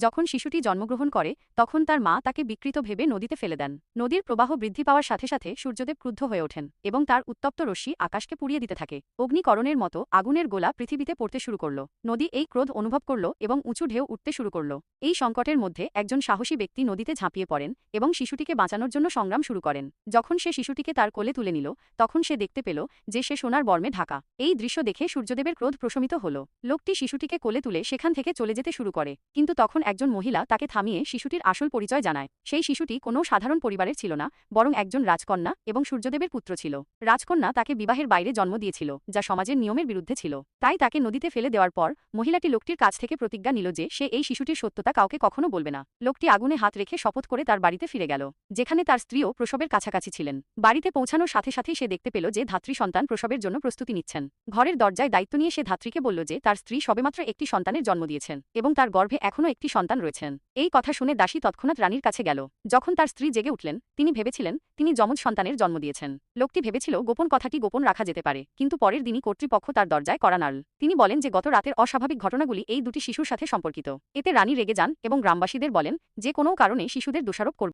যখন শিশুটি জন্মগ্রহণ করে তখন তার মা তাকে বিকৃত ভেবে নদীতে ফেলে দেন। নদীর প্রবাহ বৃদ্ধি পাওয়ার সাথে সাথে সূর্যদেব ক্রুদ্ধ হয়ে ওঠেন এবং তার উত্তপ্ত রশ্মি আকাশকে পুড়িয়ে দিতে থাকে। অগ্নিকরণের মতো আগুনের গোলা পৃথিবীতে পড়তে শুরু করল। নদী এই ক্রোধ অনুভব করল এবং উঁচু ঢেউ উঠতে শুরু করল। এই সংকটের মধ্যে একজন সাহসী ব্যক্তি নদীতে ঝাঁপিয়ে পড়েন এবং শিশুটিকে বাঁচানোর জন্য সংগ্রাম শুরু করেন। যখন সে শিশুটিকে তার কোলে তুলে নিল তখন সে দেখতে পেল যে সে সোনার বর্মে ঢাকা। এই দৃশ্য দেখে সূর্যদেবের ক্রোধ প্রশমিত হল। লোকটি শিশুটিকে কোলে তুলে সেখান থেকে চলে যেতে শুরু করে, কিন্তু তখন একজন মহিলা তাকে থামিয়ে শিশুটির আসল পরিচয় জানায়। সেই শিশুটি কোনো সাধারণ পরিবারের ছিল না, বরং একজন রাজকন্যা এবং সূর্যদেবের পুত্র ছিল। রাজকন্যা তাকে বিবাহের বাইরে জন্ম দিয়েছিল, যা সমাজের নিয়মের বিরুদ্ধে ছিল। তাই তাকে নদীতে ফেলে দেওয়ার পর মহিলাটি লোকটির কাছ থেকে প্রতিজ্ঞা নিল যে সে এই শিশুটির সত্যতা কাউকে কখনো বলবে না। লোকটি আগুনে হাত রেখে শপথ করে তার বাড়িতে ফিরে গেল, যেখানে তার স্ত্রীও প্রসবের কাছাকাছি ছিলেন। বাড়িতে পৌঁছানোর সাথে সাথেই সে দেখতে পেল যে ধাত্রী সন্তান প্রসবের জন্য প্রস্তুতি নিচ্ছেন। ঘরের দরজায় দায়িত্ব নিয়ে সে ধাত্রীকে বলল যে তার স্ত্রী সবেমাত্র একটি সন্তানের জন্ম দিয়েছেন এবং তার গর্ভে এখনও একটি সন্তান রয়েছেন। এই কথা শুনে দাসী তৎক্ষণাৎ রানীর কাছে গেল। যখন তার স্ত্রী জেগে উঠলেন তিনি ভেবেছিলেন তিনি যমজ সন্তানের জন্ম দিয়েছেন। লোকটি ভেবেছিল গোপন কথাটি গোপন রাখা যেতে পারে, কিন্তু পরের দিনই কর্তৃপক্ষ তার দরজায় কড়া নাড়ল। তিনি বলেন যে গত রাতের অস্বাভাবিক ঘটনাগুলি এই দুটি শিশুর সাথে সম্পর্কিত। এতে রানী রেগে যান এবং গ্রামবাসীদের বলেন যে কোনো কারণে শিশুদের দোষারোপ করবে।